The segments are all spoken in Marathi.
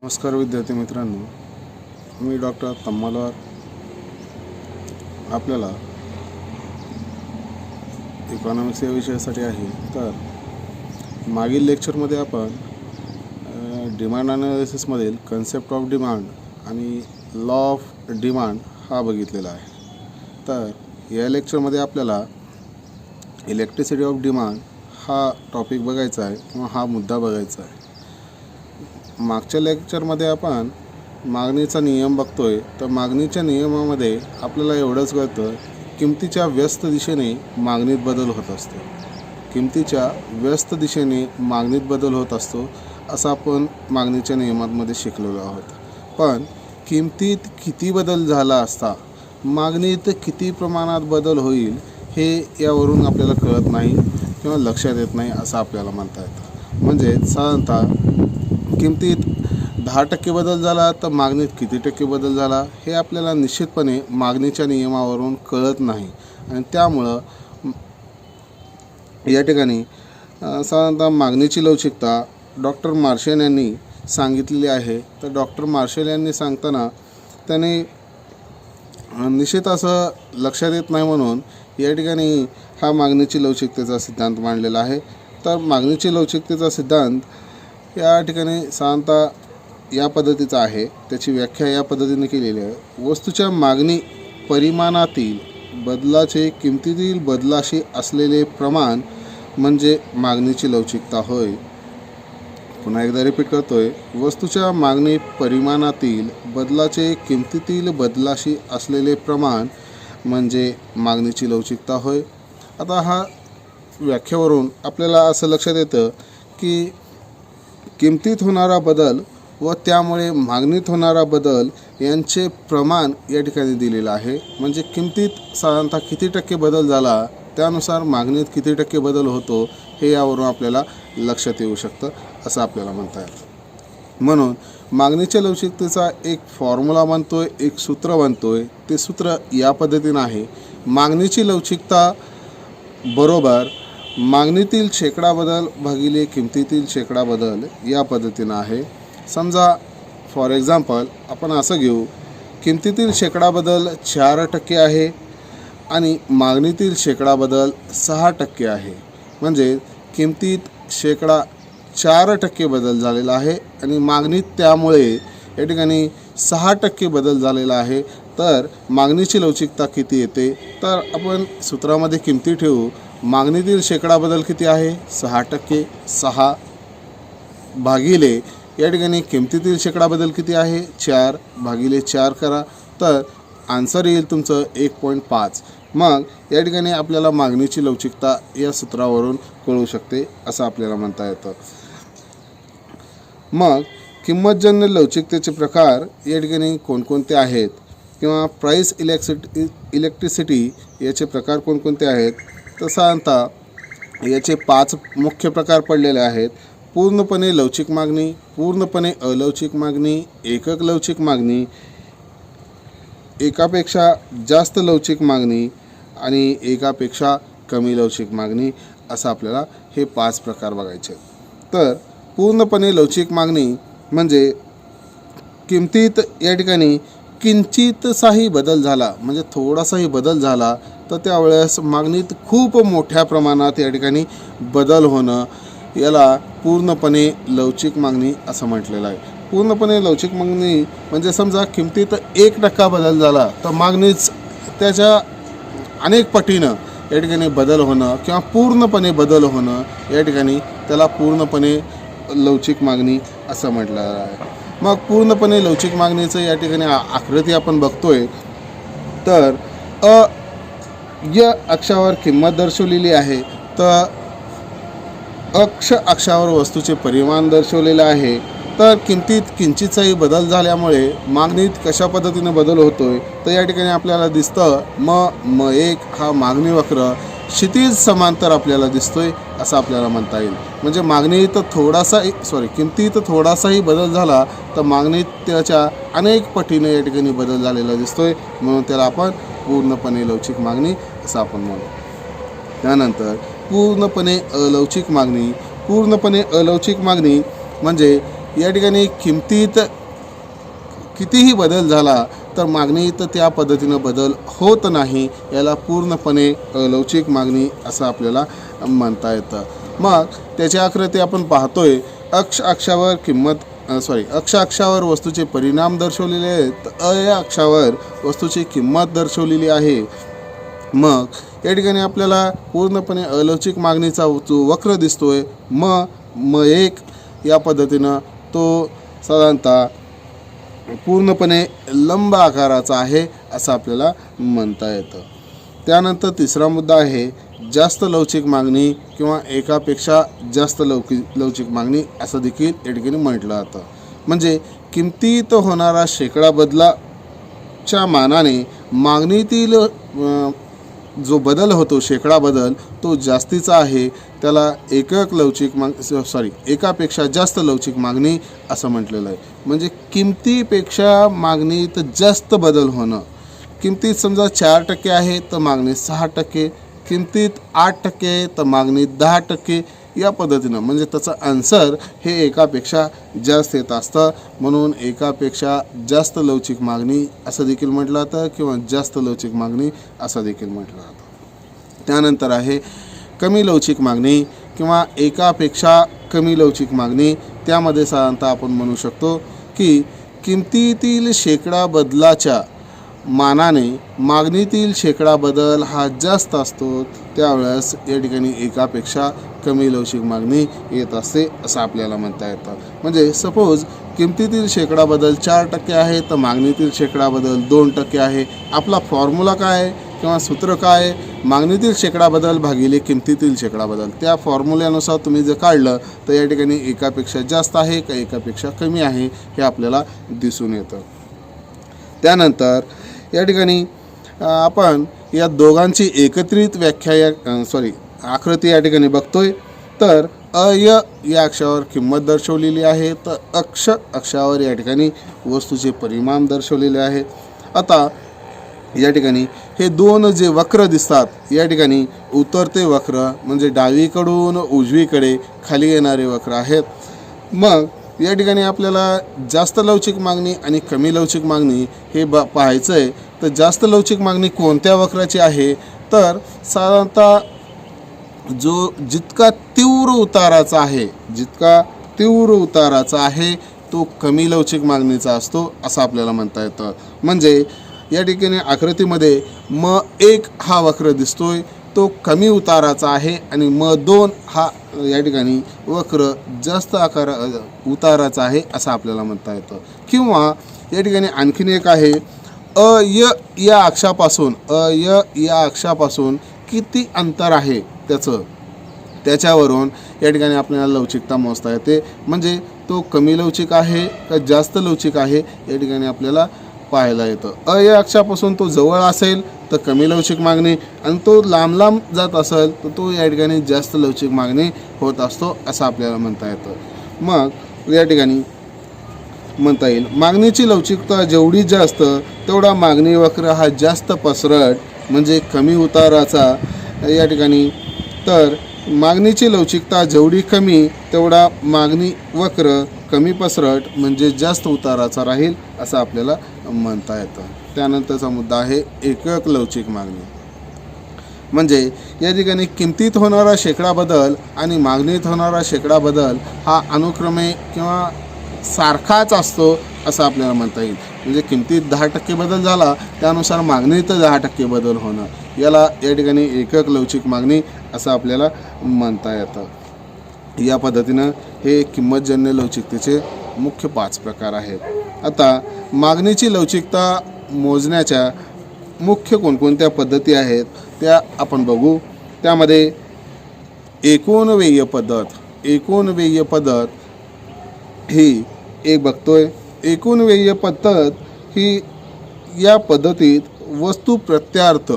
नमस्कार विद्यार्थी मित्रांनो, मी डॉक्टर तम्मालवार आपल्याला इकॉनॉमिक्स या विषयासाठी आहे. तर मागील लेक्चरमध्ये आपण डिमांड ॲनालिसिसमधील कन्सेप्ट ऑफ डिमांड आणि लॉ ऑफ डिमांड हा बघितलेला आहे. तर या लेक्चरमध्ये आपल्याला इलेक्ट्रिसिटी ऑफ डिमांड हा टॉपिक बघायचा आहे किंवा हा मुद्दा बघायचा आहे. मागच्या लेक्चरमध्ये आपण मागणीचा नियम बघतोय. तर मागणीच्या नियमामध्ये आपल्याला एवढंच कळतं, किमतीच्या व्यस्त दिशेने मागणीत बदल होत असतो. किमतीच्या व्यस्त दिशेने मागणीत बदल होत असतो असं आपण मागणीच्या नियमांमध्ये शिकलेलो आहोत. पण किमतीत किती बदल झाला असता, मागणीत किती प्रमाणात बदल होईल हे यावरून आपल्याला कळत नाही किंवा लक्षात येत नाही असं आपल्याला म्हणता येतं. म्हणजे साधारणतः किमतीत 10% बदल झाला तर मागणीत किती टक्के बदल झाला हे आपल्याला निश्चितपणे मागणीच्या नियमावरून कळत नाही. आणि त्यामुळं या ठिकाणी साधारणतः मागणीची लवचिकता डॉक्टर मार्शल यांनी सांगितलेली आहे. तर डॉक्टर मार्शल यांनी सांगताना त्याने निश्चित असं लक्षात येत नाही म्हणून या ठिकाणी हा मागणीची लवचिकतेचा सिद्धांत मांडलेला आहे. तर मागणीची लवचिकतेचा सिद्धांत या ठिकाणी साधारणतः या पद्धतीचा आहे. त्याची व्याख्या या पद्धतीने केलेली आहे. वस्तूच्या मागणी परिमाणातील बदलाचे किमतीतील बदलाशी असलेले प्रमाण म्हणजे मागणीची लवचिकता होय. पुन्हा एकदा रिपीट करतोय. वस्तूच्या मागणी परिमाणातील बदलाचे किमतीतील बदलाशी असलेले प्रमाण म्हणजे मागणीची लवचिकता होय. आता हा व्याख्येवरून आपल्याला असं लक्षात येतं की किमतीत होणारा बदल व त्यामुळे मागणीत होणारा बदल यांचे प्रमाण या ठिकाणी दिलेलं आहे. म्हणजे किमतीत साधारणतः किती टक्के बदल झाला त्यानुसार मागणीत किती टक्के बदल होतो हे यावरून आपल्याला लक्षात येऊ शकतं असं आपल्याला म्हणता येतं. म्हणून मागणीच्या लवचिकतेचा एक फॉर्म्युला बनतोय, एक सूत्र बनतोय. ते सूत्र या पद्धतीनं आहे. मागणीची लवचिकता बरोबर मागणीतील शेकडा बदल भागिले किमतीतील शेकडा बदल या पद्धतीनं आहे. समजा फॉर एक्झाम्पल आपण असं घेऊ, किमतीतील शेकडा बदल 4% आहे आणि मागणीतील शेकडा बदल 6% आहे. म्हणजे किमतीत शेकडा 4% बदल झालेला आहे आणि मागणीत त्यामुळे या ठिकाणी 6% बदल झालेला आहे. तर मागणीची लवचिकता किती येते, तर आपण सूत्रामध्ये किमती ठेवू. मागणीतील शेकडा बदल किती आहे, 6%. 6 भागिले या ठिकाणी किमतीतील शेकडा बदल किती आहे, 4 भागिले 4 करा. तर आन्सर येईल तुमचं 1.5. मग या ठिकाणी आपल्याला मागणीची लवचिकता या सूत्रावरून कळू शकते असं आपल्याला म्हणता येतं. मग किंमतजन्य लवचिकतेचे प्रकार या ठिकाणी कोणकोणते आहेत किंवा प्राईस इलेक्ट्रिसिटी याचे प्रकार कोणकोणते आहेत, तर साधारणतः याचे 5 मुख्य प्रकार पडलेले आहेत. पूर्णपणे लवचिक मागणी, पूर्णपणे अलवचिक मागणी, एकक लवचिक मागणी, एकापेक्षा जास्त लवचिक मागणी आणि एकापेक्षा कमी लवचिक मागणी असं आपल्याला हे 5 प्रकार बघायचे. तर पूर्णपणे लवचिक मागणी म्हणजे किमतीत या ठिकाणी किंचितसाही बदल झाला, म्हणजे थोडासाही बदल झाला तर त्यावेळेस मागणीत खूप मोठ्या प्रमाणात या ठिकाणी बदल होणं याला पूर्णपणे लवचिक मागणी असं म्हटलेलं आहे. पूर्णपणे लवचिक मागणी म्हणजे समजा किमतीत 1% बदल झाला तर मागणीच त्याच्या अनेक पटीनं या ठिकाणी बदल होणं किंवा पूर्णपणे बदल होणं या ठिकाणी त्याला पूर्णपणे लवचिक मागणी असं म्हटलं आहे. मग पूर्णपणे लवचिक मागणीचं या ठिकाणी आकृती आपण बघतोय. तर या अक्षावर किंमत दर्शवलेली आहे, तर अक्ष अक्षावर वस्तूचे परिमाण दर्शवलेलं आहे. तर किमतीत किंचितसाही बदल झाल्यामुळे मागणीत कशा पद्धतीने बदल होतोय तर या ठिकाणी आपल्याला दिसतं M1 हा मागणी वक्र क्षितिज समांतर आपल्याला दिसतोय असं आपल्याला म्हणता येईल. म्हणजे मागणीत किमतीत थोडासाही बदल झाला तर मागणीत त्याच्या अनेक पटीने या ठिकाणी बदल झालेला दिसतोय, म्हणून त्याला आपण पूर्णपणे लवचिक मागणी असं आपण म्हणू. त्यानंतर पूर्णपणे अलवचिक मागणी. पूर्णपणे अलवचिक मागणी म्हणजे या ठिकाणी किमतीत कितीही बदल झाला तर मागणीत त्या पद्धतीनं बदल होत नाही, याला पूर्णपणे लवचिक मागणी असं आपल्याला म्हणता येतं. मग त्याची आकृती आपण पाहतोय. अक्ष अक्षावर वस्तूचे परिणाम दर्शवलेले आहेत, या अक्षावर वस्तूची किंमत दर्शवलेली आहे. मग या ठिकाणी आपल्याला पूर्णपणे अलवचिक मागणीचा जो वक्र दिसतोय म एक या पद्धतीनं तो साधारणतः पूर्णपणे लंब आकाराचा आहे असं आपल्याला म्हणता येतं. त्यानंतर तिसरा मुद्दा आहे जास्त लवचिक मागणी किंवा एकापेक्षा जास्त लवचिक मागणी असं देखील या ठिकाणी म्हटलं जातं. म्हणजे किमतीत होणारा शेकडा बदलाच्या मानाने मागणीतील जो बदल होतो शेकडा बदल तो जास्तीचा आहे, त्याला एकापेक्षा जास्त लवचिक मागणी असं म्हटलेलं आहे. म्हणजे किमतीपेक्षा मागणीत जास्त बदल होणं. किमतीत समजा 4% आहे तर मागणीत 6%, किमतीत 8% आहे तर मागणीत 10%, या पद्धतीनं म्हणजे त्याचं आन्सर हे एकापेक्षा जास्त येत असतं. म्हणून एकापेक्षा जास्त लवचिक मागणी असं देखील म्हटलं जातं किंवा जास्त लवचिक मागणी असं देखील म्हटलं जातं. त्यानंतर आहे कमी लवचिक मागणी किंवा एकापेक्षा कमी लवचिक मागणी. त्यामध्ये साधारणतः आपण म्हणू शकतो की किमतीतील शेकडा बदलाच्या मानाने मागणीतील शेकडा बदल हा जास्त असतो, त्यावेळेस या ठिकाणी एकापेक्षा कमी लवचिक मागणी येत असते असं आपल्याला म्हणता येतं. म्हणजे सपोज किमतीतील शेकडा बदल 4% आहे तर मागणीतील शेकडा बदल 2% आहे. आपला फॉर्म्युला काय आहे किंवा सूत्र काय आहे? मागणीतील शेकडा बदल भागिले किमतीतील शेकडा बदल. त्या फॉर्म्युल्यानुसार तुम्ही जर काढलं तर या ठिकाणी एकापेक्षा जास्त आहे का एकापेक्षा कमी आहे हे आपल्याला दिसून येतं. त्यानंतर या ठिकाणी आपण या दोघांची एकत्रित आकृती या ठिकाणी बघतोय. तर या अक्षावर किंमत दर्शवलेली आहे तर अक्षावर या ठिकाणी वस्तूचे परिमाण दर्शवलेले आहे. आता या ठिकाणी हे दोन जे वक्र दिसतात या ठिकाणी उतरते वक्र म्हणजे डावीकडून उजवीकडे खाली येणारे वक्र आहेत. मग या ठिकाणी आपल्याला जास्त लवचिक मागणी आणि कमी लवचिक मागणी हे पाहायचं आहे. तर जास्त लवचिक मागणी कोणत्या वक्राची आहे? तर साधारणतः जितका तीव्र उताराचा आहे तो कमी लवचिक मागणीचा असतो असं आपल्याला म्हणता येतं. म्हणजे या ठिकाणी आकृतीमध्ये म1 हा वक्र दिसतोय तो कमी उताराचा आहे आणि म2 हा या ठिकाणी वक्र जास्त उताराचा आहे असं आपल्याला म्हणता येतं. किंवा या ठिकाणी आणखीन एक आहे या अक्षापासून किती अंतर आहे त्याच्यावरून या ठिकाणी आपल्याला लवचिकता मोजता येते. म्हणजे तो कमी लवचिक आहे का जास्त लवचिक आहे या ठिकाणी आपल्याला पाहायला येतं. या अक्षापासून तो जवळ असेल तर कमी लवचिक मागणी आणि तो लांब जात असेल तर तो या ठिकाणी जास्त लवचिक मागणी होत असतो असं आपल्याला म्हणता येतं. मग या ठिकाणी म्हणता येईल मागणीची लवचिकता जेवढी जास्त तेवढा मागणी वक्र हा जास्त पसरट म्हणजे कमी उताराचा या ठिकाणी. तर मागणीची लवचिकता जेवढी कमी तेवढा मागणी वक्र कमी पसरट म्हणजे जास्त उताराचा राहील असं आपल्याला म्हणता येतं. त्यानंतरचा मुद्दा आहे एकक लवचिक मागणी. म्हणजे या ठिकाणी किमतीत होणारा शेकडा बदल आणि मागणीत होणारा शेकडा बदल हा अनुक्रमे किंवा सारखाच असतो असं आपल्याला म्हणता येईल. म्हणजे किमतीत 10% बदल झाला त्यानुसार मागणीत 10% बदल होणं, याला या ठिकाणी एकक लवचिक मागणी असं आपल्याला म्हणता येतं. या पद्धतीनं हे किंमतजन्य लवचिकतेचे मुख्य 5 प्रकार आहेत. आता मागणीची लवचिकता मोजण्याच्या मुख्य कोणकोणत्या पद्धती आहेत त्या आपण बघू. त्यामध्ये एकूण व्यय पद्धत ही एक बघतोय. एकूण व्यय पद्धत ही या पद्धतीत वस्तू प्रत्यार्थ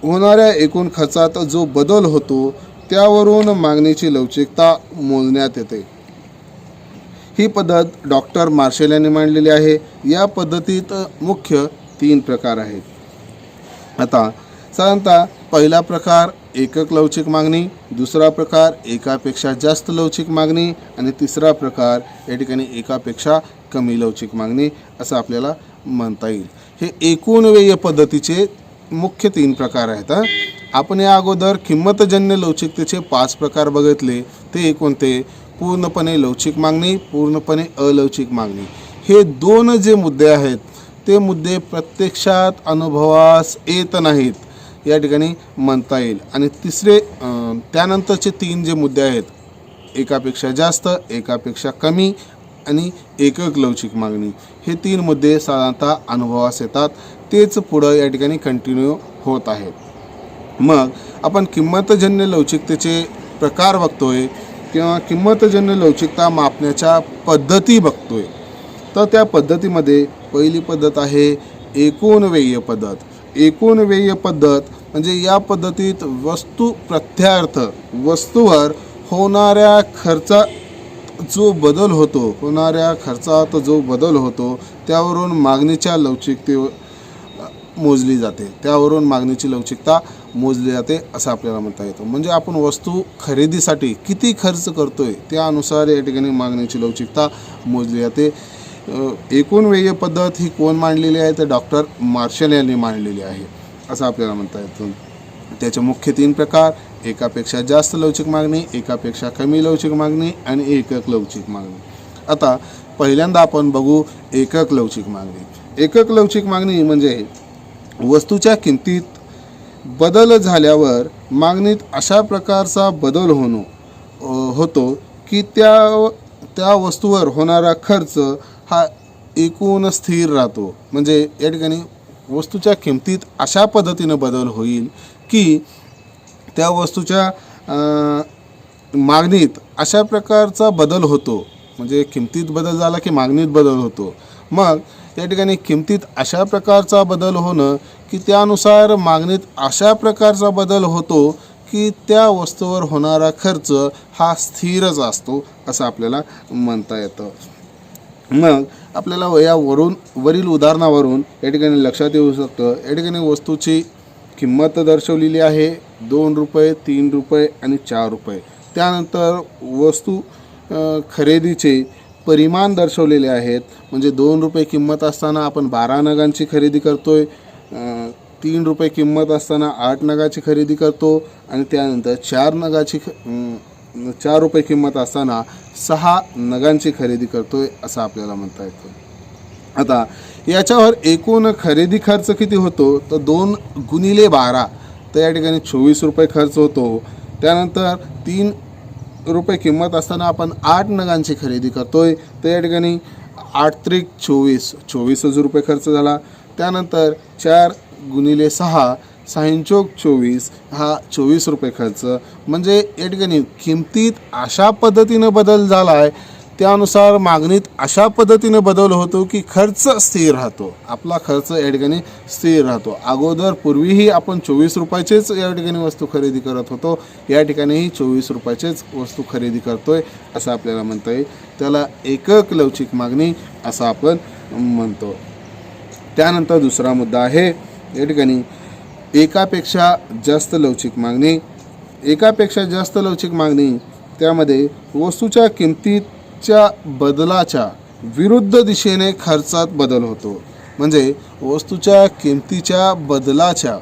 होणाऱ्या एकूण खर्चात जो बदल होतो त्यावरून मागणीची लवचिकता मोजण्यात येते. ही पद्धत डॉक्टर मार्शल यांनी मांडलेली आहे. या पद्धतीत मुख्य 3 प्रकार आहेत. आता साधारणतः पहिला प्रकार एकक लवचिक मागणी, दुसरा प्रकार एकापेक्षा जास्त लवचिक मागणी आणि तिसरा प्रकार या ठिकाणी एकापेक्षा कमी लवचिक मागणी असं आपल्याला म्हणता येईल. हे एकूण व्यय पद्धतीचे मुख्य 3 प्रकार आहेत. आपण या अगोदर किंमतजन्य लवचिकतेचे 5 प्रकार बघितले. ते कोणते? पूर्णपणे लवचिक मागणी, पूर्णपणे अलवचिक मागणी. हे 2 जे मुद्दे आहेत ते मुद्दे प्रत्यक्षात अनुभवास येत नाहीत या ठिकाणी म्हणता येईल. आणि तिसरे त्यानंतरचे 3 जे मुद्दे आहेत, एकापेक्षा जास्त, एकापेक्षा कमी आणि एकक लवचिक मागणी, हे 3 मुद्दे साधारणतः अनुभवास येतात. तेच पुढं या ठिकाणी कंटिन्यू होत आहेत. मग आपण किंमतजन्य लवचिकतेचे प्रकार बघतोय किंवा किंमतजन्य लवचिकता मापण्याच्या पद्धती बघतोय. तर त्या पद्धतीमध्ये पहिली पद्धत आहे एकूण व्यय पद्धत. एकूण व्यय पद्धत म्हणजे या पद्धतीत वस्तू प्रत्यार्थ वस्तूवर होणाऱ्या खर्चात जो बदल होतो त्यावरून मागणीच्या लवचिकतेवर मोजली जाते. त्यावरून मागणीची लवचिकता मोजली जाते असं आपल्याला म्हणता येतं. म्हणजे आपण वस्तू खरेदीसाठी किती खर्च करतोय त्यानुसार या ठिकाणी मागणीची लवचिकता मोजली जाते. एकूण व्यय पद्धत ही कोण मांडलेली आहे? तर डॉक्टर मार्शल यांनी मांडलेली आहे असं आपल्याला म्हणता येतं. त्याचे मुख्य 3 प्रकार: एकापेक्षा जास्त लवचिक मागणी, एकापेक्षा कमी लवचिक मागणी आणि एकक लवचिक मागणी. आता पहिल्यांदा आपण बघू एकक लवचिक मागणी. एकक लवचिक मागणी म्हणजे वस्तूच्या किमतीत बदल झाल्यावर मागणीत अशा प्रकारचा बदल होतो की त्या वस्तूवर होणारा खर्च हा एकूण स्थिर राहतो. म्हणजे या ठिकाणी वस्तूच्या किमतीत अशा पद्धतीनं बदल होईल की त्या वस्तूच्या मागणीत अशा प्रकारचा बदल होतो. म्हणजे किमतीत बदल झाला की मागणीत बदल होतो. मग या ठिकाणी किमतीत अशा प्रकारचा बदल होणं की त्यानुसार मागणीत अशा प्रकारचा बदल होतो की त्या वस्तूवर होणारा खर्च हा स्थिरच असतो असं आपल्याला म्हणता येतं. मग आपल्याला वरील उदाहरणावरून या ठिकाणी लक्षात येऊ शकतं. या ठिकाणी वस्तूची किंमत दर्शवलेली आहे 2 रुपये, 3 रुपये आणि 4 रुपये. त्यानंतर वस्तू खरेदीचे परिमाण दर्शवलेले आहेत. म्हणजे 2 रुपये किंमत असताना आपण 12 नगांची खरेदी करतोय, 3 रुपये किंमत असताना 8 नगाची खरेदी करतो आणि त्यानंतर 4 रुपये किंमत असताना 6 नगांची खरेदी करतोय असं आपल्याला म्हणता येतं. आता याच्यावर एकूण खरेदी खर्च किती होतो? तर 2 गुणिले 12, तर या ठिकाणी 24 रुपये खर्च होतो. त्यानंतर 3 रुपये किंमत असताना आपण 8 नगांची खरेदी करतोय, तर या ठिकाणी 8 त्रिक 24 रुपये खर्च झाला. त्यानंतर 4 गुणिले 6 6 24 हा 24 रुपये खर्च. म्हणजे या ठिकाणी किमतीत अशा पद्धतीनं बदल झाला आहे, त्यानुसार मागणीत अशा पद्धतीनं बदल होतो की खर्च स्थिर राहतो. आपला खर्च या ठिकाणी स्थिर राहतो. अगोदर पूर्वीही आपण 24 रुपयाचेच या ठिकाणी वस्तू खरेदी करत होतो, या ठिकाणीही 24 रुपयाचेच वस्तू खरेदी करतोय असं आपल्याला म्हणता येईल. त्याला एकक लवचिक मागणी असं आपण म्हणतो. त्यानंतर दुसरा मुद्दा आहे या ठिकाणी एकापेक्षा जास्त लवचिक मागणी. एकापेक्षा जास्त लवचिक मागणी त्यामध्ये वस्तूच्या किमतीच्या बदलाच्या विरुद्ध दिशेने खर्चात बदल होतो. म्हणजे वस्तूच्या किमतीच्या बदलाच्या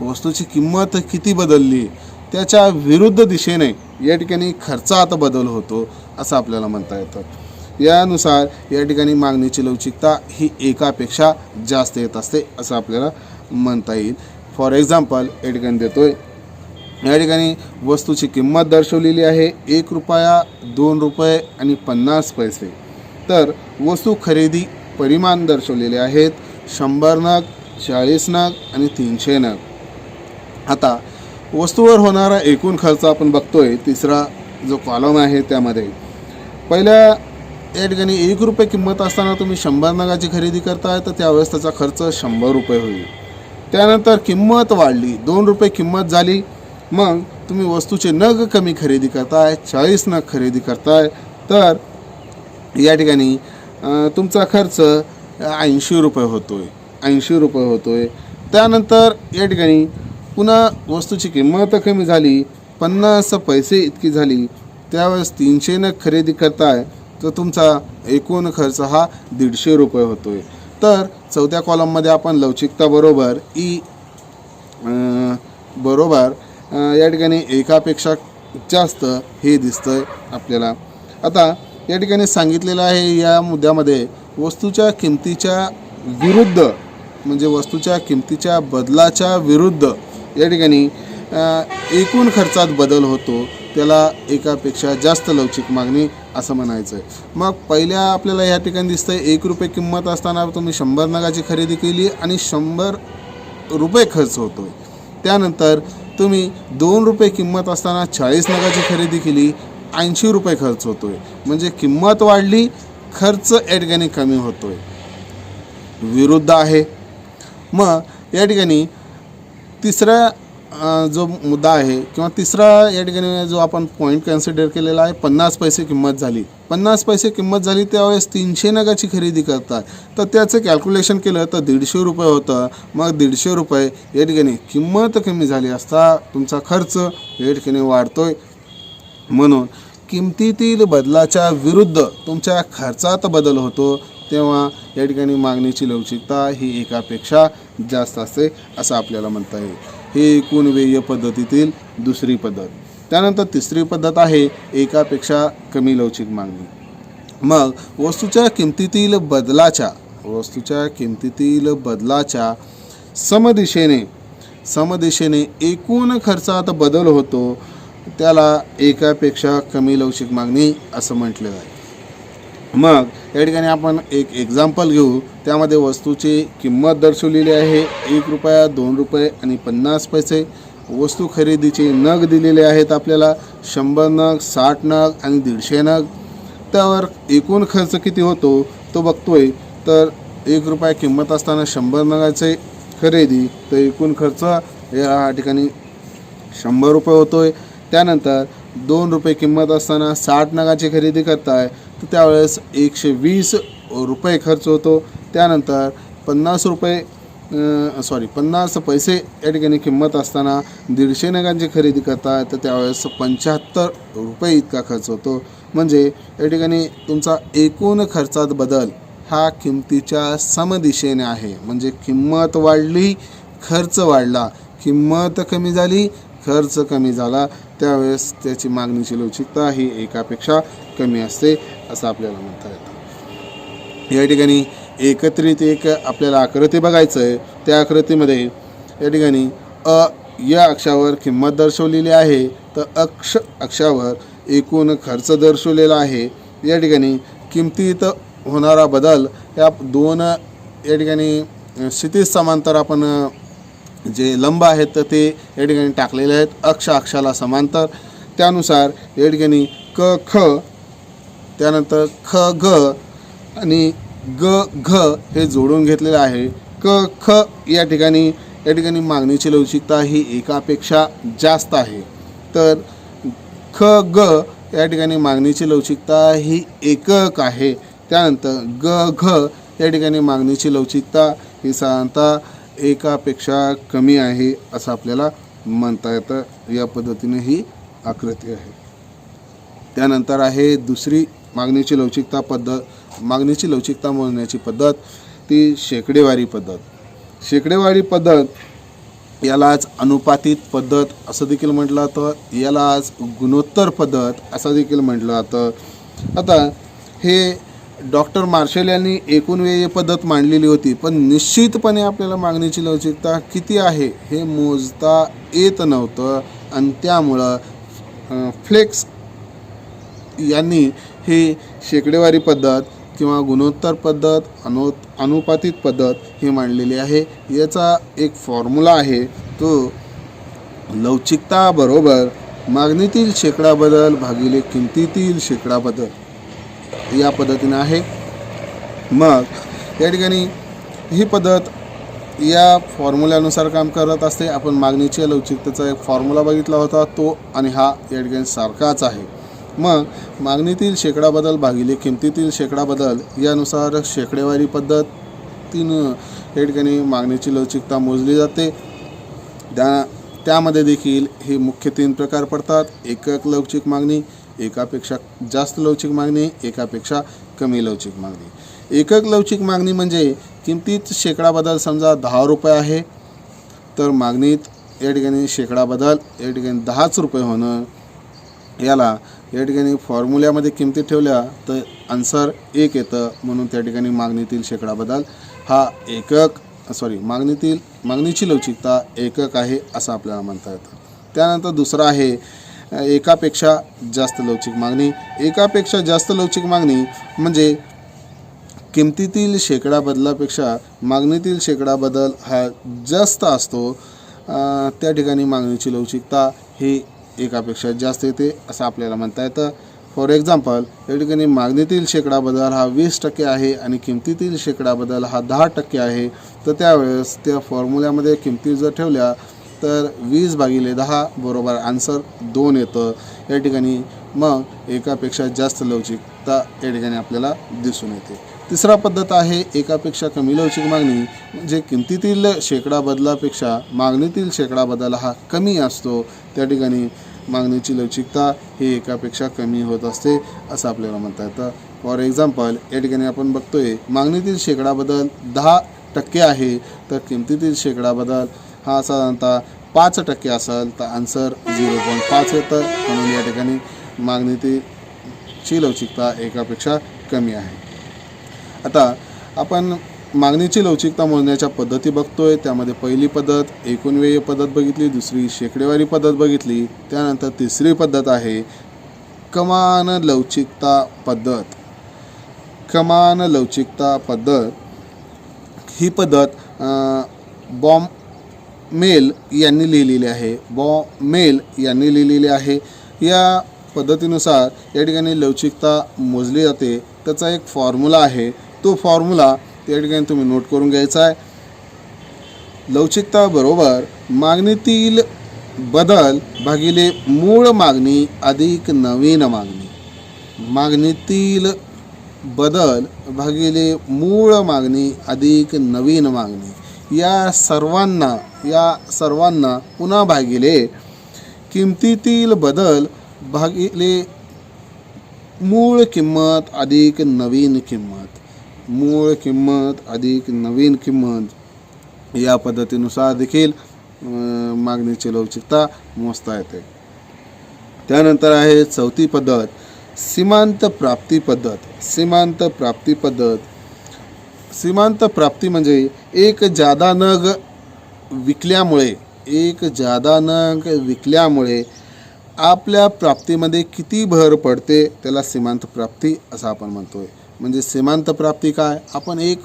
वस्तूची किंमत किती बदलली त्याच्या विरुद्ध दिशेने या ठिकाणी खर्चात बदल होतो असं आपल्याला म्हणता येतं. यानुसार या ठिकाणी मागणीची लवचिकता ही एकापेक्षा जास्त येत असते असं आपल्याला म्हणता येईल. फॉर एक्झाम्पल या ठिकाणी देतोय. या ठिकाणी वस्तूची किंमत दर्शवलेली आहे 1 रुपया, 2 रुपये आणि 50 पैसे. तर वस्तू खरेदी परिमाण दर्शवलेले आहेत 100 नग, 40 नग आणि 300 नग. आता वस्तूवर होणारा एकूण खर्च आपण बघतोय. तिसरा जो कॉलम आहे त्यामध्ये पहिल्या या ठिकाणी 1 रुपये किंमत असताना तुम्ही 100 नगाची खरेदी करताय, तर त्यावेळेस त्याचा खर्च 100 रुपये होईल. त्यानंतर किंमत वाढली, 2 रुपये किंमत झाली, मग तुम्ही वस्तूचे नग कमी खरेदी करताय, 40 नग खरेदी करताय, तर या ठिकाणी तुमचा खर्च 80 रुपये होतोय. त्यानंतर या ठिकाणी पुन्हा वस्तूची किंमत कमी झाली, 50 पैसे इतकी झाली, त्यावेळेस 300 खरेदी करताय तर तुमचा एकूण खर्च हा 150 रुपये होतोय. तर चौथ्या कॉलममध्ये आपण लवचिकता बरोबर बरोबर या ठिकाणी एकापेक्षा जास्त हे दिसतंय आपल्याला. आता या ठिकाणी सांगितलेलं आहे या मुद्द्यामध्ये वस्तूच्या किमतीच्या विरुद्ध म्हणजे वस्तूच्या किमतीच्या बदलाच्या विरुद्ध या ठिकाणी एकूण खर्चात बदल होतो, त्याला एकापेक्षा जास्त लवचिक मागणी असं म्हणायचं आहे. मग पहिल्या आपल्याला या ठिकाणी दिसतंय 1 रुपये किंमत असताना तुम्ही 100 नगाची खरेदी केली आणि 100 रुपये खर्च होतोय. त्यानंतर तुम्ही 2 रुपये किंमत असताना 40 नगाची खरेदी केली, 80 रुपये खर्च होतोय. म्हणजे किंमत वाढली, खर्च या ठिकाणी कमी होतोय, विरुद्ध आहे. मग या ठिकाणी तिसरा जो मुद्दा आहे किंवा तिसरा या ठिकाणी जो आपण पॉईंट कन्सिडर केलेला आहे, 50 पैसे किंमत झाली. 50 पैसे किंमत झाली त्यावेळेस 300 नगाची खरेदी करताय तर त्याचं कॅल्क्युलेशन केलं तर 150 रुपये होतं. मग 150 रुपये या ठिकाणी किंमत कमी झाली असता तुमचा खर्च या ठिकाणी वाढतोय. म्हणून किमतीतील बदलाच्या विरुद्ध तुमच्या खर्चात बदल होतो, तेव्हा या ठिकाणी मागणीची लवचिकता ही एकापेक्षा जास्त असते असं आपल्याला म्हणता येईल. ही एकूण व्यय पद्धतीतील दुसरी पद्धत. त्यानंतर तिसरी पद्धत आहे एकापेक्षा कमी लवचिक मागणी. मग वस्तूच्या किमतीतील बदलाच्या समदिशेने एकूण खर्चात बदल होतो, त्याला एकापेक्षा कमी लवचिक मागणी असं म्हटलेलं आहे. मग या ठिकाणी आपण एक एक्झाम्पल घेऊ. त्यामध्ये वस्तूची किंमत दर्शवलेली आहे 1 रुपया, 2 रुपये आणि 50 पैसे. वस्तू खरेदीचे नग दिलेले आहेत आपल्याला 100 नग, 60 नग आणि 150 नग. त्यावर एकूण खर्च किती होतो तो बघतोय. तर 1 रुपया किंमत असताना 100 नगाचे खरेदी तर एकूण खर्च या ठिकाणी 100 रुपये होतोय. त्यानंतर 2 रुपये किंमत असताना 60 नगाची खरेदी करताय तर त्यावेळेस 120 रुपये खर्च होतो. त्यानंतर 50 पैसे या ठिकाणी किंमत असताना 150 नगांची खरेदी करताय तर त्यावेळेस 75 रुपये इतका खर्च होतो. म्हणजे या ठिकाणी तुमचा एकूण खर्चात बदल हा किमतीच्या समदिशेने आहे. म्हणजे किंमत वाढली, खर्च वाढला, किंमत कमी झाली, खर्च कमी झाला, त्यावेळेस त्याची मागणीची लवचिकता ही एकापेक्षा कमी असते असं आपल्याला म्हणता येतं. या ठिकाणी एकत्रित एक आपल्याला आकृती बघायचं आहे. त्या आकृतीमध्ये या ठिकाणी या अक्षावर किंमत दर्शवलेली आहे तर अक्षावर एकूण खर्च दर्शवलेला आहे. या ठिकाणी किमतीत होणारा बदल या दोन या ठिकाणी क्षितिज समांतर आपण जे लंब आहेत तर ते या ठिकाणी टाकलेले आहेत अक्षाला समांतर. त्यानुसार या ठिकाणी क ख त्यानंतर ख ग आणि ग घ हे जोडून घेतलेले आहे. क ख या ठिकाणी मागणीची लवचिकता ही एकापेक्षा जास्त आहे. तर ख ग या ठिकाणी मागणीची लवचिकता ही एकक आहे. त्यानंतर ग घ या ठिकाणी मागणीची लवचिकता ही साधारणतः एकापेक्षा कमी आहे असं आपल्याला म्हणता येतं. या पद्धतीने ही आकृती आहे. त्यानंतर आहे दुसरी मागणीची लवचिकता मोजण्याची पद्धत, ती शेकडेवारी पद्धत. शेकडेवारी पद्धत यालाच अनुपातित पद्धत असं देखील म्हटलं जातं, यालाच गुणोत्तर पद्धत असं देखील म्हटलं जातं. आता हे डॉक्टर मार्शल यांनी एकूण व्यय पद्धत मांडलेली होती, पण निश्चितपणे आपल्याला मागणीची लवचिकता किती आहे हे मोजता येत नव्हतं आणि त्यामुळं फ्लेक्स यांनी ही शेकडेवारी पद्धत किंवा गुणोत्तर पद्धत, अनुपातित पद्धत ही मांडलेली आहे. याचा एक फॉर्म्युला आहे, तो लवचिकता बरोबर मागणीतील शेकडा बदल भागिले किमतीतील शेकडा बदल या पद्धतीने आहे. मग या ठिकाणी ही पद्धत या फॉर्म्युल्यानुसार काम करत असते. आपण मागणीच्या लवचिकतेचा एक फॉर्म्युला बघितला होता, तो आणि हा या ठिकाणी सारखाच आहे. मग मागणीतील शेकडा बदल भागिले किमतीतील शेकडा बदल यानुसार शेकडेवारी पद्धत पद्धतीनं या ठिकाणी मागणीची लवचिकता मोजली जाते। त्यामध्ये देखील हे मुख्य 3 प्रकार पडतात: एकक लवचिक मागणी, एकापेक्षा जास्त लवचिक मागणी, एकापेक्षा कमी लवचिक मागणी। एकक लवचिक मागणी म्हणजे किमतीत शेकडा बदल समजा 10 रुपये आहे तर मागणीत या ठिकाणी शेकडा बदल या ठिकाणी 10च रुपये होणं, याला या ठिकाणी फॉर्म्युल्यामध्ये किमती ठेवल्या तर आन्सर 1 येतं, म्हणून त्या ठिकाणी मागणीतील शेकडा बदल हा मागणीची लवचिकता एकक आहे असं आपल्याला म्हणता येतं। त्यानंतर दुसरा आहे एकापेक्षा जास्त लवचिक मागणी। एकापेक्षा जास्त लवचिक मागणी म्हणजे किमतीतील शेकडा बदलापेक्षा मागणीतील शेकडा बदल हा जास्त असतो, त्या ठिकाणी मागणीची लवचिकता ही एकापेक्षा जास्त येते असं आपल्याला म्हणता येतं। फॉर एक्झाम्पल या ठिकाणी मागणीतील शेकडा बदल हा 20% आहे आणि किमतीतील शेकडा बदल हा 10% आहे, तर त्यावेळेस त्या फॉर्म्युल्यामध्ये किमती जर ठेवल्या तर 20/10 बरोबर आन्सर 2 येतं। या ठिकाणी मग एकापेक्षा जास्त लवचिकता या ठिकाणी आपल्याला दिसून येते। तिसरा पद्धत आहे एकापेक्षा कमी लवचिक मागणी, म्हणजे किमतीतील शेकडा बदलापेक्षा मागणीतील शेकडा बदल हा कमी असतो, त्या ठिकाणी मागणीची लवचिकता ही एकापेक्षा कमी होत असते असं आपल्याला म्हणता येतं। फॉर एक्झाम्पल या ठिकाणी आपण बघतोय मागणीतील शेकडा बदल 10% आहे तर किमतीतील शेकडा बदल हा साधारणतः 5% असेल तर आन्सर 0.5 येतं, म्हणून या ठिकाणी मागणीची लवचिकता एकापेक्षा कमी आहे। आता आपण मागणीची लवचिकता मोजण्याच्या पद्धती बघतोय, त्यामध्ये पहिली पद्धत एकूण व्यय पद्धत बघितली, दुसरी शेकडेवारी पद्धत बघितली, त्यानंतर तिसरी पद्धत आहे कमाल लवचिकता पद्धत। कमाल लवचिकता पद्धत ही पद्धत बॉम्मेल यांनी लिहिलेली आहे। या पद्धतीनुसार या ठिकाणी लवचिकता मोजली जाते, त्याचा एक फॉर्म्युला आहे, तो फॉर्म्युला त्या ठिकाणी तुम्ही नोट करून घ्यायचा आहे। लवचिकता बरोबर मागणीतील बदल भागिले मूळ मागणी अधिक नवीन मागणी। मागणीतील बदल भागिले मूळ मागणी अधिक नवीन मागणी या सर्वांना पुन्हा भागिले किमतीतील बदल भागिले मूळ किंमत अधिक नवीन किंमत। मूळ किंमत अधिक नवीन किंमत या पद्धतीनुसार देखील मागणीची लवचिकता मोजता येते। त्यानंतर आहे चौथी पद्धत सीमांत प्राप्ती पद्धत। सीमांत प्राप्ती म्हणजे एक जादा नग विकल्यामुळे आपल्या प्राप्तीमध्ये किती भर पडते त्याला सीमांत प्राप्ती असं आपण म्हणतोय। म्हणजे सीमांत प्राप्ती काय, आपण एक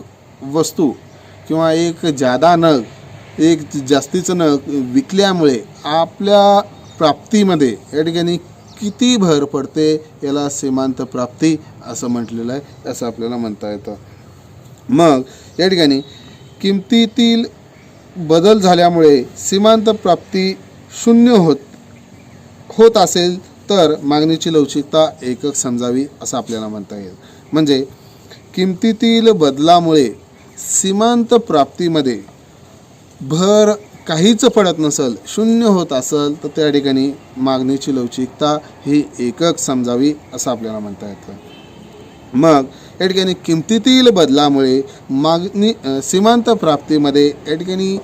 वस्तू किंवा एक जास्तीचं नग विकल्यामुळे आपल्या प्राप्तीमध्ये या ठिकाणी किती भर पडते याला सीमांत प्राप्ती असं म्हटलेलं आहे असं आपल्याला म्हणता येतं। मग या ठिकाणी किमतीतील बदल झाल्यामुळे सीमांत प्राप्ती 0 होत असेल तर मागणीची लवचिकता एकक समजावी असं आपल्याला म्हणता येईल। म्हणजे किमतीतील बदलामुळे सीमांत प्राप्तीमध्ये भर काहीच पडत नसेल, 0 होत असेल तर त्या ठिकाणी मागणीची लवचिकता ही एकक समजावी असं आपल्याला म्हणता येतं। मग या ठिकाणी किमतीतील बदलामुळे सीमांत प्राप्तीमध्ये या ठिकाणी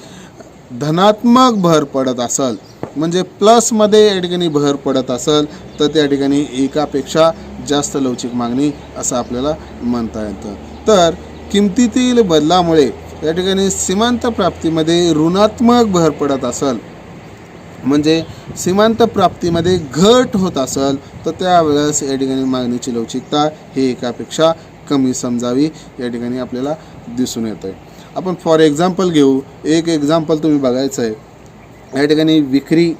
धनात्मक भर पडत असेल, म्हणजे प्लसमध्ये या ठिकाणी भर पडत असेल तर त्या ठिकाणी एकापेक्षा जास्त लवचिक मागणी असं आपल्याला म्हणता येतं। तर किमतीतील बदलामुळे या ठिकाणी सीमांत प्राप्तीमध्ये ऋणात्मक भर पडत असेल, म्हणजे सीमांत प्राप्तीमध्ये घट होत असेल तर त्यावेळेस या ठिकाणी मागणीची लवचिकता ही एकापेक्षा कमी समजावी या ठिकाणी आपल्याला दिसून येतं आहे। आपण फॉर एक्झाम्पल घेऊ, एक एक्झाम्पल तुम्ही बघायचं आहे। या ठिकाणी विक्री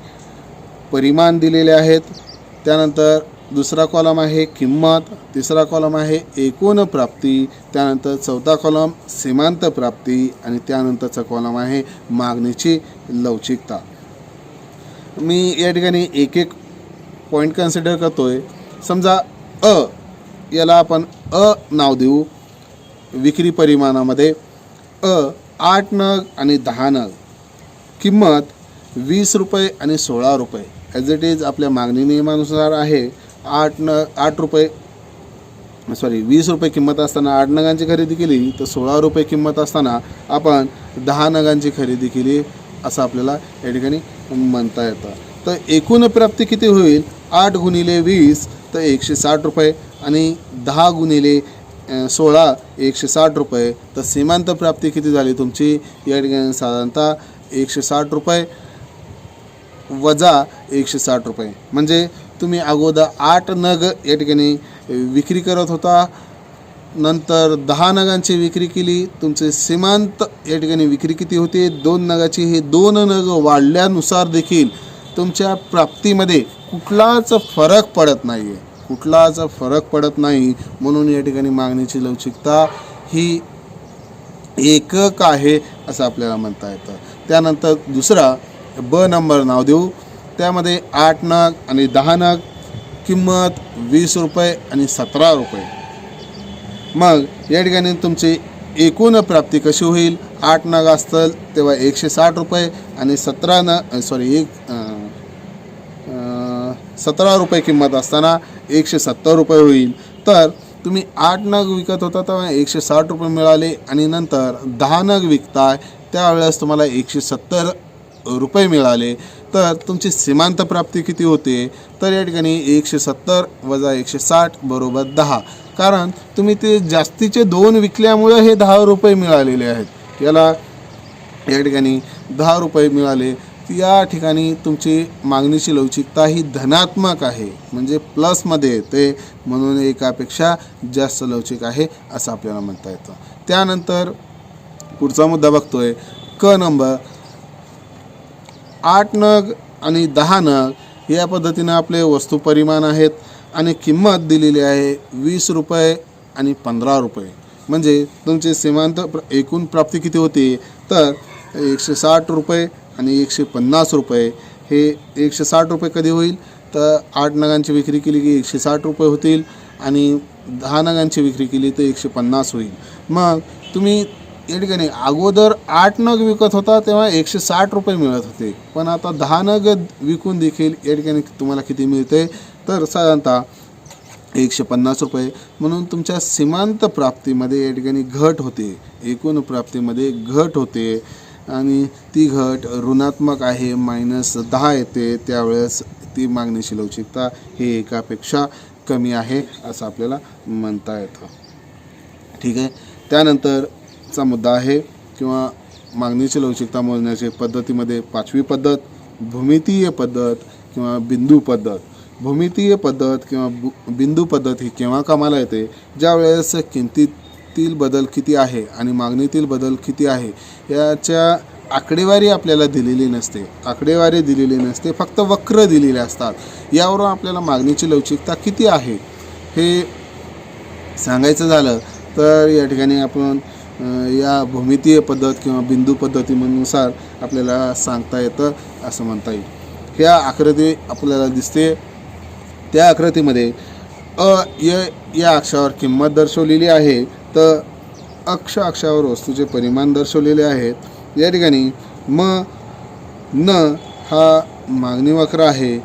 परिमाण दिलेले आहेत, त्यानंतर दुसरा कॉलम आहे किंमत, तिसरा कॉलम आहे एकूण प्राप्ती, त्यानंतर चौथा कॉलम सीमांत प्राप्ती आणि त्यानंतरचा कॉलम आहे मागणीची लवचिकता। मी या ठिकाणी एक एक पॉईंट कन्सिडर करतोय। समजा याला आपण नाव देऊ विक्री परिमाणामध्ये। 8 नग आणि 10 नग, किंमत 20 रुपये आणि 16 रुपये. ॲज इट इज आपल्या मागणी नियमानुसार आहे. 20 रुपये किंमत असताना 8 नगांची खरेदी केली तर 16 रुपये किंमत असताना आपण 10 नगांची खरेदी केली असं आपल्याला या ठिकाणी म्हणता येतं. तर एकूण प्राप्ती किती होईल? 8 गुणिले 20 तर 160 रुपये आणि 10 गुणिले 16 160 रुपये. तर सीमांत प्राप्ती किती झाली तुमची या ठिकाणी? साधारणतः 160 रुपये वजा 160 रुपये. म्हणजे तुम्ही अगोदर 8 नग या ठिकाणी विक्री करत होता, नंतर 10 नगांची विक्री केली. तुमचे सीमांत या ठिकाणी विक्री किती होते? 2 नगाची. हे 2 नग वाढल्यानुसार देखील तुमच्या प्राप्तीमध्ये कुठलाच फरक पडत नाही आहे, कुठलाच फरक पडत नाही. म्हणून या ठिकाणी मागणीची लवचिकता ही एकक आहे असं आपल्याला म्हणता येतं. त्यानंतर दुसरा ब नंबर नाव देऊ. त्यामध्ये 8 नग आणि 10 नग, किंमत 20 रुपये आणि 17 रुपये. मग या ठिकाणी तुमची एकूण प्राप्ती कशी होईल? 8 नग असतील तेव्हा 160 रुपये आणि 17 रुपये किंमत असताना 170 रुपये होईल. तर तुम्ही 8 नग विकत होता तेव्हा 160 रुपये मिळाले आणि नंतर 10 नग विकताय त्यावेळेस तुम्हाला 170 रुपये मिळाले. तर तुमची सीमांत प्राप्ती किती होते? तर या ठिकाणी 170 वजा 160 बरोबर 10. कारण तुम्ही ते जास्तीचे 2 विकल्यामुळे हे 10 रुपये मिळालेले आहेत. याला या ठिकाणी 10 रुपये मिळाले. या ठिकाणी तुमची मागणीची लवचिकता ही धनात्मक आहे, म्हणजे प्लसमध्ये येते. म्हणून एकापेक्षा जास्त लवचिक आहे असं आपल्याला म्हणता येतं. त्यानंतर पुढचा मुद्दा बघतोय क नंबर. 8 नग आणि 10 नग या पद्धतीनं आपले वस्तू परिमाण आहेत आणि किंमत दिलेली आहे 20 रुपये आणि 15 रुपये. म्हणजे तुमचे सीमांत एकूण प्राप्ती किती होते? तर 160 रुपये आणि 150 रुपये. हे 160 रुपये कधी होईल? तर 8 नगांची विक्री केली की 160 रुपये होतील आणि 10 नगांची विक्री केली तर 150 होईल. मग तुम्ही या ठिकाणी अगोदर 8 नग विकत होता तेव्हा 160 रुपये मिळत होते, पण आता 10 नग विकून देखील या ठिकाणी तुम्हाला किती मिळते? तर साधारणतः 150 रुपये. म्हणून तुमच्या सीमांत प्राप्तीमध्ये या ठिकाणी घट होते, एकूण प्राप्तीमध्ये घट होते आणि ती घट ऋणात्मक आहे, -10 येते. त्यावेळेस ती मागणीची लवचिकता ही एकापेक्षा कमी आहे असं आपल्याला म्हणता येतं. ठीक आहे. त्यानंतरचा मुद्दा आहे किंवा मागणीची लवचिकता मोजण्याच्या पद्धतीमध्ये 5वी पद्धत भूमितीय पद्धत किंवा बिंदू पद्धत. भूमितीय पद्धत किंवा बिंदू पद्धत ही केव्हा कामाला येते? ज्यावेळेस किमतीतील बदल किती आहे आणि मागणीतील बदल किती आहे याच्या आकडेवारी आपल्याला दिलेली नसते. आकडेवारी दिलेली नसते, फक्त वक्र दिलेले असतात. यावरून आपल्याला मागणीची लवचिकता किती आहे हे सांगायचं झालं तर या ठिकाणी आपण या भूमितीय पद्धत किंवा बिंदू पद्धतीनुसार आपल्याला सांगता येतं असं म्हणता येईल. ह्या आकृती आपल्याला दिसते. त्या आकृतीमध्ये या अक्षावर किंमत दर्शवलेली आहे, तर अक्षावर वस्तूचे परिमाण दर्शवलेले आहेत. या ठिकाणी न हा मागणी वक्र आहे.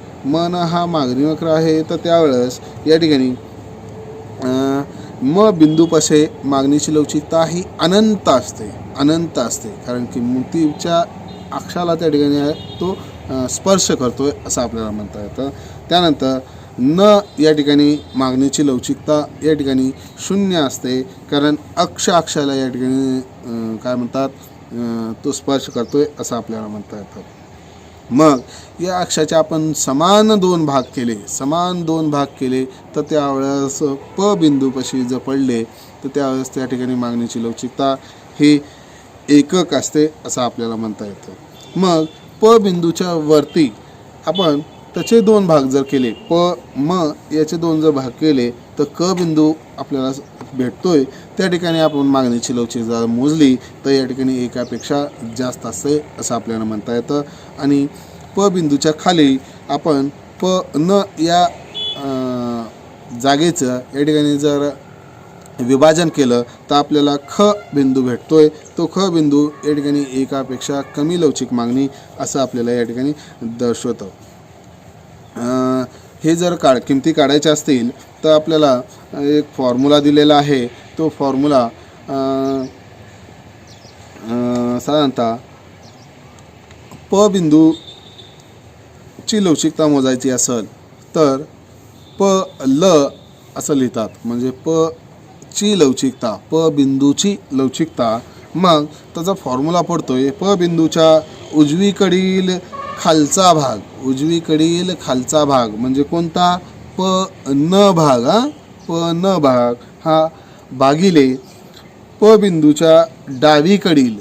हा मागणी वक्र आहे. तर त्यावेळेस या ठिकाणी बिंदूपाशी मागणीची लवचिकता ही अनंत असते. कारण किंमतीच्या अक्षाला त्या ठिकाणी तो स्पर्श करतोय असं आपल्याला म्हणता येतं. त्यानंतर या ठिकाणी मागणीची लवचिकता या ठिकाणी 0 असते, कारण अक्षाला या ठिकाणी काय म्हणतात, तो स्पर्श करतोय असं आपल्याला म्हणता येतं. मग या अक्षाचे आपण समान 2 भाग केले तर त्यावेळेस प बिंदूपाशी जर पडले तर त्यावेळेस त्या ठिकाणी मागणीची लवचिकता ही एकक असते असं आपल्याला म्हणता येतं. मग प बिंदूच्या वरती आपण त्याचे 2 भाग जर केले, याचे 2 जर भाग केले तर क बिंदू आपल्याला भेटतोय. त्या ठिकाणी आपण मागणीची लवचिकता मोजली तर या ठिकाणी एकापेक्षा जास्त असते असं आपल्याला म्हणता येतं. आणि प बिंदूच्या खाली आपण या जागेचं या ठिकाणी जर विभाजन केलं तर आपल्याला ख बिंदू भेटतोय. तो ख बिंदू या ठिकाणी एकापेक्षा कमी लवचिक मागणी असं आपल्याला या ठिकाणी दर्शवतं. हे जर किमती काढायच्या असतील तर आपल्याला एक फॉर्म्युला दिलेला आहे. तो फॉर्म्युला साधारणतः प बिंदूची लवचिकता मोजायची असेल तर प ल असं लिहितात. म्हणजे प ची लवचिकता, प बिंदूची लवचिकता. मग त्याचा फॉर्म्युला पडतोय प बिंदूच्या उजवीकडील खालचा भाग, उजवीकडील खालचा भाग म्हणजे कोणता? प न भाग. प न भाग हा भागिले प बिंदूच्या डावीकडील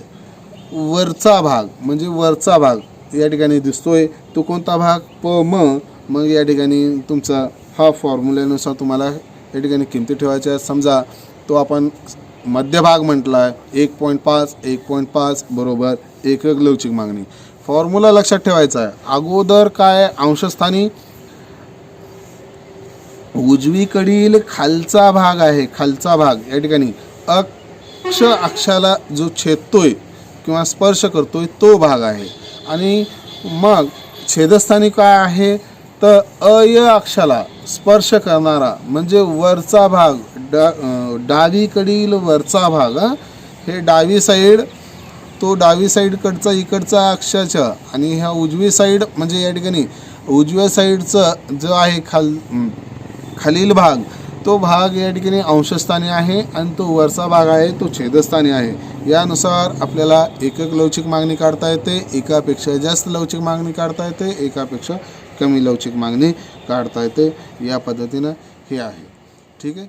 वरचा भाग म्हणजे वरचा भाग या ठिकाणी दिसतोय. तो कोणता भाग? प म. मग या ठिकाणी तुमचा हा फॉर्म्युल्यानुसार तुम्हाला या ठिकाणी किमती ठेवायच्या. समजा तो आपण मध्यभाग म्हटला आहे 1.5 1.5 बरोबर एकक लवचिक मागणी. फॉर्म्युला लक्षात ठेवायचा आहे. अगोदर काय? अंशस्थानी उजवीकडील खालचा भाग आहे. खालचा भाग या ठिकाणी अक्षाला जो छेदतोय किंवा स्पर्श करतोय तो भाग आहे. आणि मग छेदस्थानी काय आहे? तर अय अक्षाला स्पर्श करणारा म्हणजे वरचा भाग, डावीकडील वरचा भाग. हे डावी साईड, तो डावी साईडकडचा इकडचा अक्षाच्या आणि ह्या उजवी साईड म्हणजे या ठिकाणी उजव्या साईडचं जो आहे खालील भाग, तो भाग या ठिकाणी अंशस्थानी आहे आणि तो वरचा भाग आहे तो छेदस्थानी आहे. यानुसार आपल्याला एकक लवचिक मागणी काढता येते, एकापेक्षा जास्त लवचिक मागणी काढता येते, एकापेक्षा कमी लवचिक मागणी काढता येते. या पद्धतीनं हे आहे. ठीक आहे.